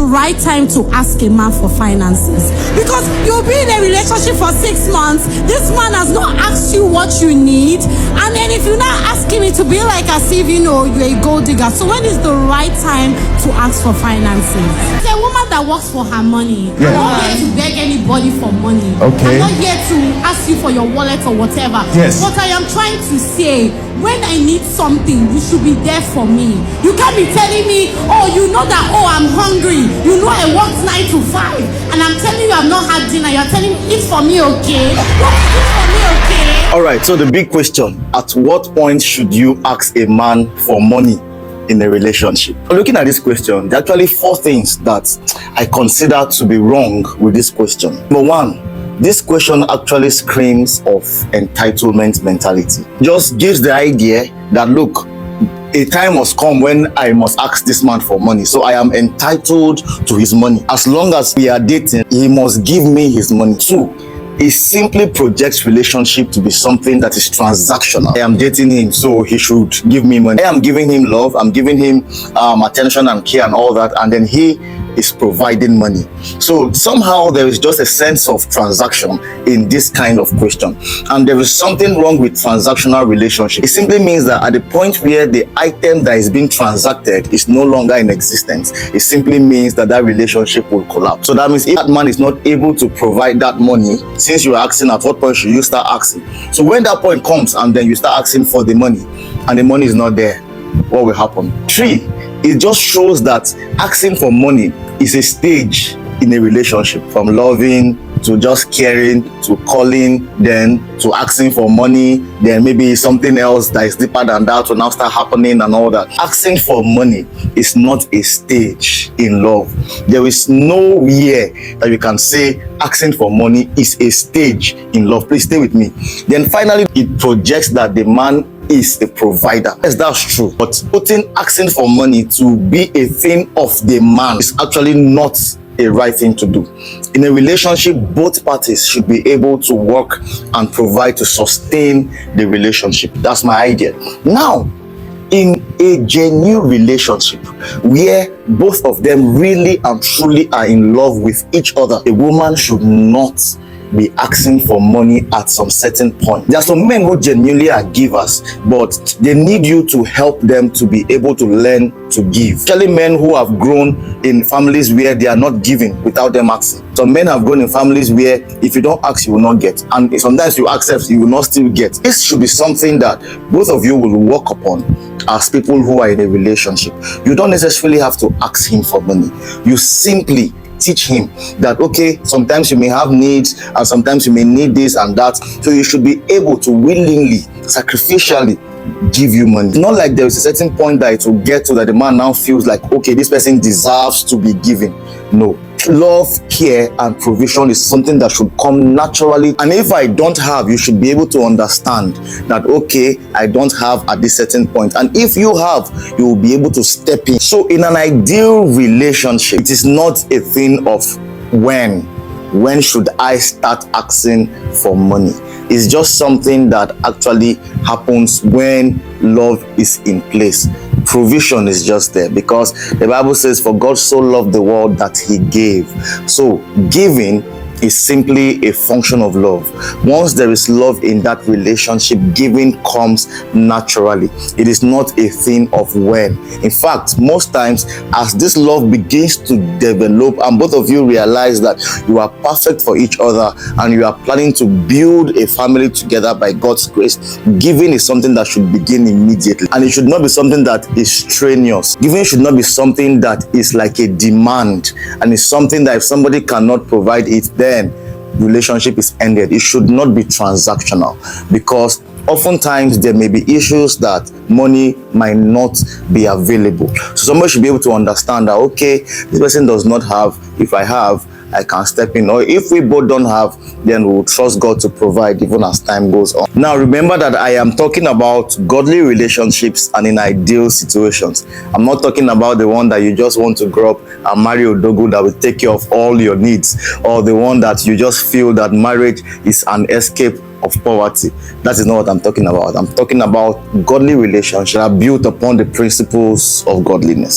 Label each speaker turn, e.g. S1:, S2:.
S1: right time to ask a man for finances? Because you'll be in a relationship for 6 months, this man has not asked you what you need, and then if you're not asking it to be like as if, you know, you're a gold digger. So when is the right time to ask for finances? A woman that works for her money. I'm not here to beg anybody for money.
S2: Okay.
S1: I'm not here to ask you for your wallet or whatever.
S2: Yes.
S1: But I am trying to say, when I need something, you should be there for me. You can't be telling me, oh, you know that, oh, I'm hungry. You know I work 9 to 5. And I'm telling you I've not had dinner. You're telling me, eat for me, okay? Eat for me, okay?
S2: All right, so the big question, at what point should you ask a man for money in a relationship? Looking at this question, there are actually 4 things that I consider to be wrong with this question. Number 1, this question actually screams of entitlement mentality. Just gives the idea that, look, a time must come when I must ask this man for money, so I am entitled to his money. As long as we are dating, he must give me his money. 2, it simply projects relationship to be something that is transactional. I am dating him, so he should give me money. I am giving him love, I'm giving him attention and care and all that, and then he is providing money. So somehow there is just a sense of transaction in this kind of question, and there is something wrong with transactional relationship. It simply means that at the point where the item that is being transacted is no longer in existence, it simply means that that relationship will collapse. So that means if that man is not able to provide that money, since you are asking, at what point should you start asking? So when that point comes and then you start asking for the money and the money is not there, what will happen? 3, it just shows that asking for money is a stage in a relationship, from loving to just caring to calling, then to asking for money, then maybe something else that is deeper than that will now start happening and all that. Asking for money is not a stage in love. There is nowhere that you can say asking for money is a stage in love. Please stay with me. Then finally, it projects that the man is the provider. Yes, that's true. But asking for money to be a thing of the man is actually not a right thing to do. In a relationship, both parties should be able to work and provide to sustain the relationship. That's my idea. Now, in a genuine relationship where both of them really and truly are in love with each other, a woman should not be asking for money at some certain point. There are some men who genuinely are givers, but they need you to help them to be able to learn to give. Especially men who have grown in families where they are not giving without them asking. Some men have grown in families where if you don't ask, you will not get. And sometimes you accept, you will not still get. This should be something that both of you will work upon as people who are in a relationship. You don't necessarily have to ask him for money. You simply teach him that, okay, sometimes you may have needs and sometimes you may need this and that, so you should be able to willingly, sacrificially give you money. It's not like there is a certain point that it will get to that the man now feels like, okay, this person deserves to be given. No. Love, care, and provision is something that should come naturally. And if I don't have, you should be able to understand that, okay, I don't have at this certain point. And if you have, you will be able to step in. So in an ideal relationship, it is not a thing of when should I start asking for money. It's just something that actually happens when love is in place. Provision is just there because the Bible says, for God so loved the world that he gave. So giving is simply a function of love. Once there is love in that relationship, giving comes naturally. It is not a thing of when. In fact, most times as this love begins to develop and both of you realize that you are perfect for each other and you are planning to build a family together by God's grace, giving is something that should begin immediately. And it should not be something that is strenuous. Giving should not be something that is like a demand, and it's something that if somebody cannot provide it, then relationship is ended. It should not be transactional, because oftentimes there may be issues that money might not be available. So somebody should be able to understand that, okay, this person does not have, if I have, I can step in. Or if we both don't have, then we will trust God to provide even as time goes on. Now remember that I am talking about godly relationships and in ideal situations. I'm not talking about the one that you just want to grow up and marry a dogu that will take care of all your needs, or the one that you just feel that marriage is an escape of poverty. That is not what I'm talking about. I'm talking about godly relationships that are built upon the principles of godliness.